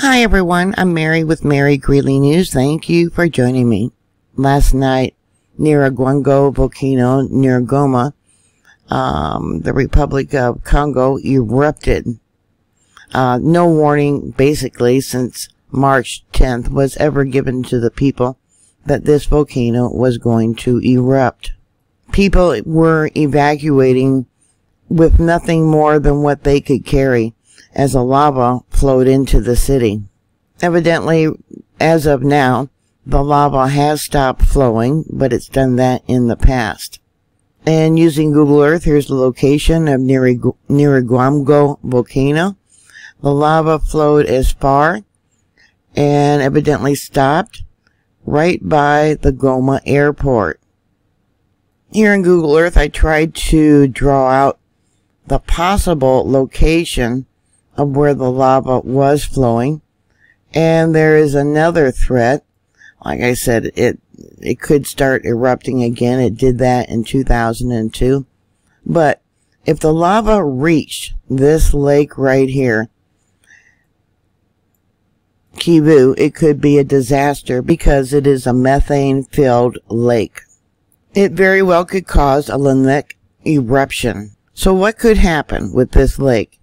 Hi everyone, I'm Mary with Mary Greeley News. Thank you for joining me. Last night, Nyiragongo Volcano, Nyiragongo, the Republic of Congo, erupted. No warning, basically, since March 10th was ever given to the people that this volcano was going to erupt. People were evacuating with nothing more than what they could carry as the lava flowed into the city. Evidently, as of now, the lava has stopped flowing, but it's done that in the past. And using Google Earth, here's the location of Nyiragongo Volcano. The lava flowed as far and evidently stopped right by the Goma airport. Here in Google Earth, I tried to draw out the possible location of where the lava was flowing, and there is another threat. Like I said, it could start erupting again. It did that in 2002. But if the lava reached this lake right here, Kieu, it could be a disaster because it is a methane-filled lake. It very well could cause a lake eruption. So what could happen with this lake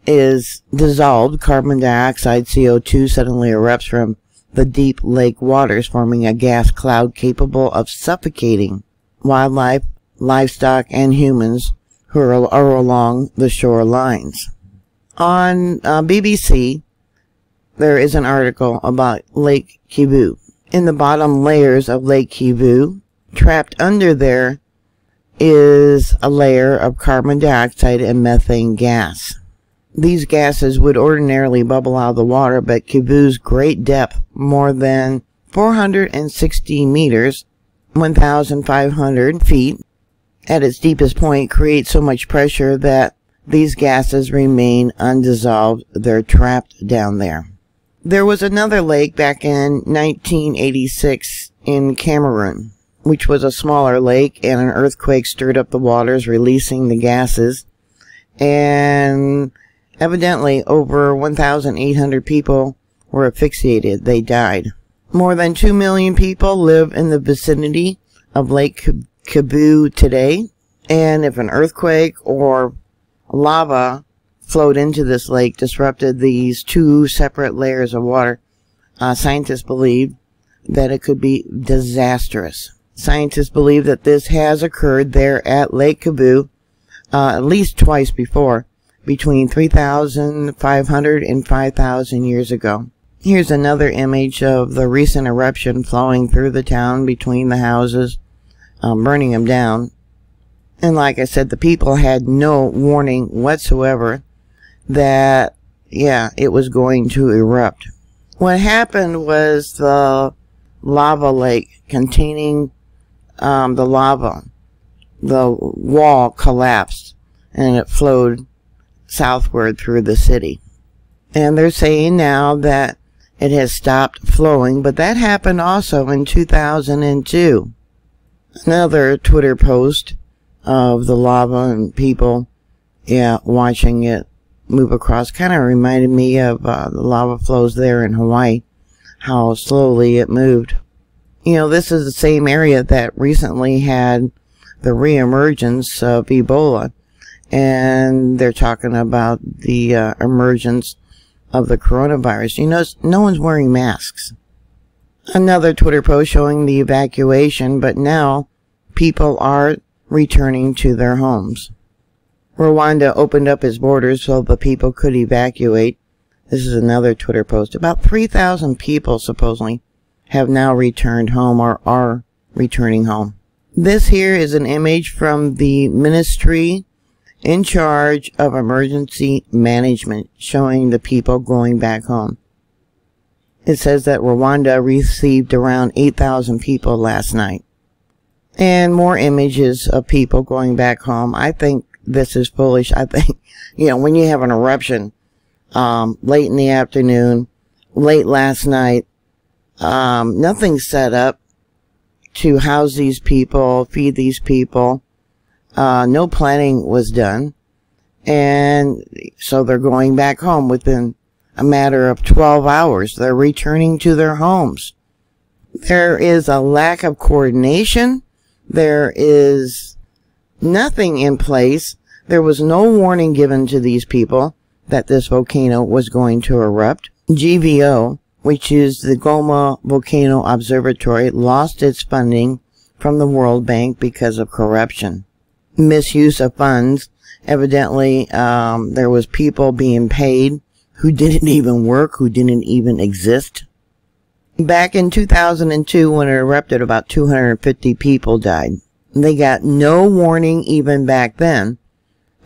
is dissolved carbon dioxide, CO2, suddenly erupts from the deep lake waters, forming a gas cloud capable of suffocating wildlife, livestock, and humans who are along the shorelines. On BBC, there is an article about Lake Kieu. In the bottom layers of Lake Kieu, trapped under there is a layer of carbon dioxide and methane gas. These gases would ordinarily bubble out of the water, but Kieu's great depth, more than 460 meters, 1,500 feet, at its deepest point, creates so much pressure that these gases remain undissolved. They're trapped down there. There was another lake back in 1986 in Cameroon, which was a smaller lake, and an earthquake stirred up the waters, releasing the gases, and evidently over 1,800 people were asphyxiated. They died. More than 2 million people live in the vicinity of Lake Kieu today, and if an earthquake or lava flowed into this lake, disrupted these two separate layers of water, scientists believe that it could be disastrous. Scientists believe that this has occurred there at Lake Kieu at least twice before, between 3,500 and 5,000 years ago. Here's another image of the recent eruption flowing through the town between the houses, burning them down. And like I said, the people had no warning whatsoever that, it was going to erupt. What happened was the lava lake containing the lava, the wall collapsed and it flowed southward through the city. And they're saying now that it has stopped flowing, but that happened also in 2002. Another Twitter post of the lava and people, watching it move across, kind of reminded me of the lava flows there in Hawaii, how slowly it moved. This is the same area that recently had the reemergence of Ebola, and they're talking about the emergence of the coronavirus. No one's wearing masks. Another Twitter post showing the evacuation, but now people are returning to their homes. Rwanda opened up its borders so the people could evacuate. This is another Twitter post. About 3,000 people supposedly have now returned home or are returning home. This here is an image from the ministry in charge of emergency management, showing the people going back home. It says that Rwanda received around 8,000 people last night. And more images of people going back home. I think this is foolish. I think, when you have an eruption, late in the afternoon, late last night, nothing's set up to house these people, feed these people. No planning was done. And so they're going back home within a matter of 12 hours. They're returning to their homes. There is a lack of coordination. There is nothing in place. There was no warning given to these people that this volcano was going to erupt. GVO, which is the Goma Volcano Observatory, lost its funding from the World Bank because of corruption. Misuse of funds. Evidently, there was people being paid who didn't even work, who didn't even exist. Back in 2002, when it erupted, about 250 people died. They got no warning even back then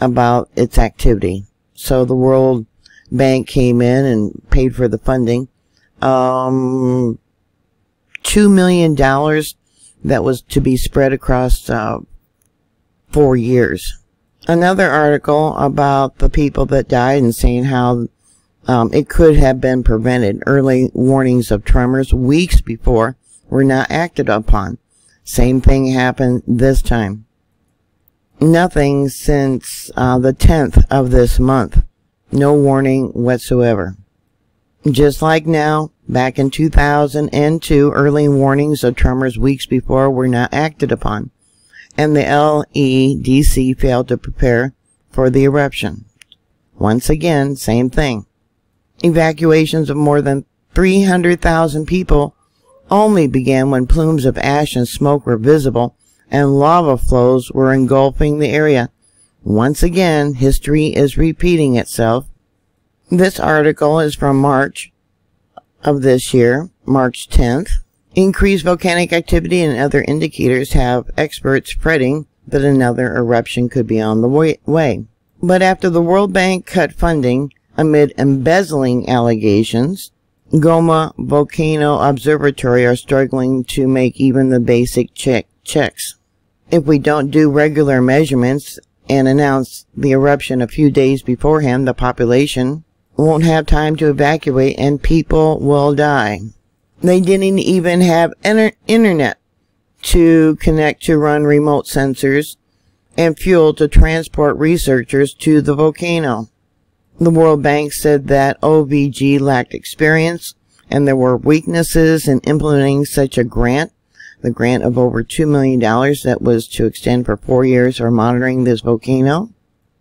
about its activity. So the World Bank came in and paid for the funding. $2 million that was to be spread across 4 years. Another article about the people that died and saying how it could have been prevented. Early warnings of tremors weeks before were not acted upon. Same thing happened this time. Nothing since the 10th of this month. No warning whatsoever. Just like now, back in 2002, early warnings of tremors weeks before were not acted upon, and the LEDC failed to prepare for the eruption. Once again, same thing. Evacuations of more than 300,000 people only began when plumes of ash and smoke were visible and lava flows were engulfing the area. Once again, history is repeating itself. This article is from March of this year, March 10th. Increased volcanic activity and other indicators have experts fretting that another eruption could be on the way. But after the World Bank cut funding amid embezzling allegations, Goma Volcano Observatory are struggling to make even the basic checks. If we don't do regular measurements and announce the eruption a few days beforehand, the population won't have time to evacuate and people will die. They didn't even have internet to connect to run remote sensors and fuel to transport researchers to the volcano. The World Bank said that OVG lacked experience and there were weaknesses in implementing such a grant, the grant of over $2 million that was to extend for 4 years for monitoring this volcano.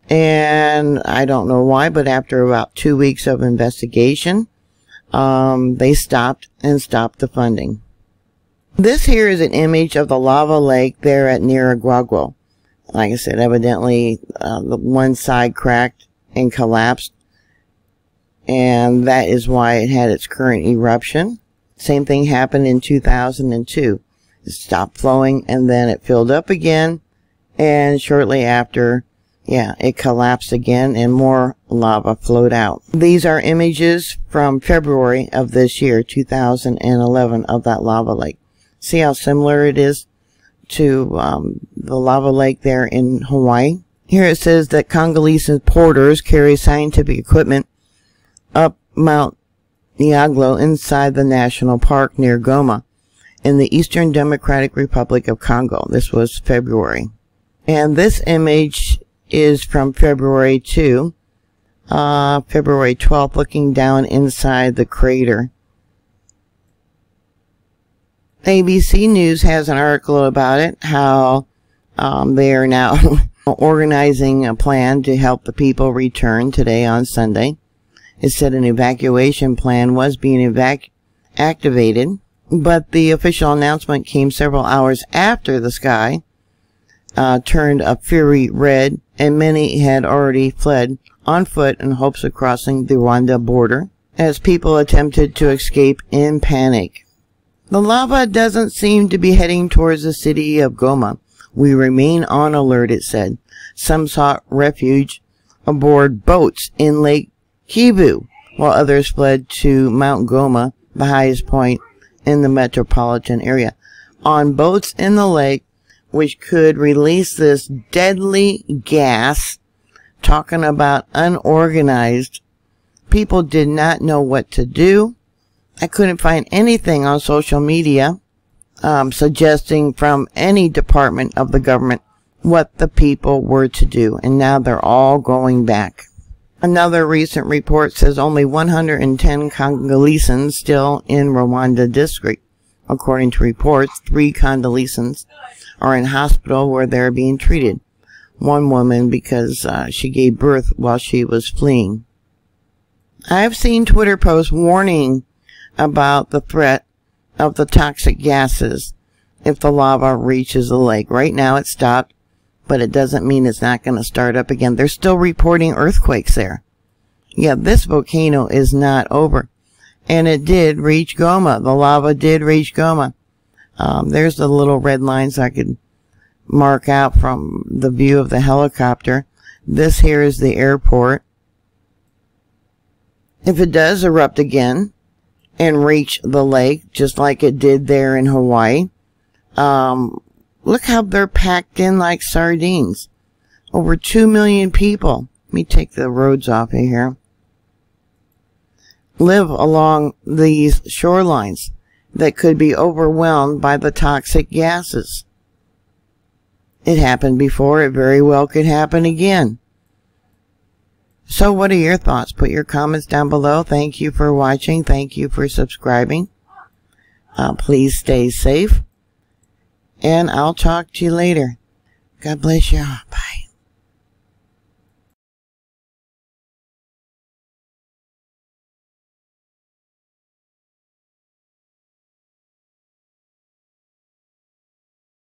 And I don't know why, but after about 2 weeks of investigation, they stopped the funding. This here is an image of the lava lake there at Nyiragongo. Like I said, evidently the one side cracked and collapsed, and that is why it had its current eruption. Same thing happened in 2002. It stopped flowing and then it filled up again, and shortly after, it collapsed again and more lava flowed out. These are images from February of this year, 2011, of that lava lake. See how similar it is to the lava lake there in Hawaii? Here it says that Congolese porters carry scientific equipment up Mount Nyiragongo inside the national park near Goma in the Eastern Democratic Republic of Congo. This was February. And this image is from February 2, February 12th, looking down inside the crater. ABC News has an article about it, how they are now organizing a plan to help the people return today on Sunday. It said an evacuation plan was being activated, but the official announcement came several hours after the sky turned a fiery red, and many had already fled on foot in hopes of crossing the Rwanda border as people attempted to escape in panic. The lava doesn't seem to be heading towards the city of Goma. We remain on alert, it said. Some sought refuge aboard boats in Lake Kieu, while others fled to Mount Goma, the highest point in the metropolitan area, on boats in the lake, which could release this deadly gas. Talking about unorganized. People did not know what to do. I couldn't find anything on social media suggesting from any department of the government what the people were to do, and now they're all going back. Another recent report says only 110 Congolese still in Rwanda district. According to reports, 3 Congolese are in hospital where they're being treated. One woman because she gave birth while she was fleeing. I've seen Twitter posts warning about the threat of the toxic gases if the lava reaches the lake. Right now it's stopped, but it doesn't mean it's not going to start up again. They're still reporting earthquakes there. Yeah, this volcano is not over. And it did reach Goma. The lava did reach Goma. There's the little red lines I could mark out from the view of the helicopter. This here is the airport. If it does erupt again and reach the lake, just like it did there in Hawaii, look how they're packed in like sardines. Over 2 million people. Let me take the roads off of here. Live along these shorelines that could be overwhelmed by the toxic gases. It happened before. It very well could happen again. So what are your thoughts? Put your comments down below. Thank you for watching. Thank you for subscribing. Please stay safe. And I'll talk to you later. God bless you. Bye.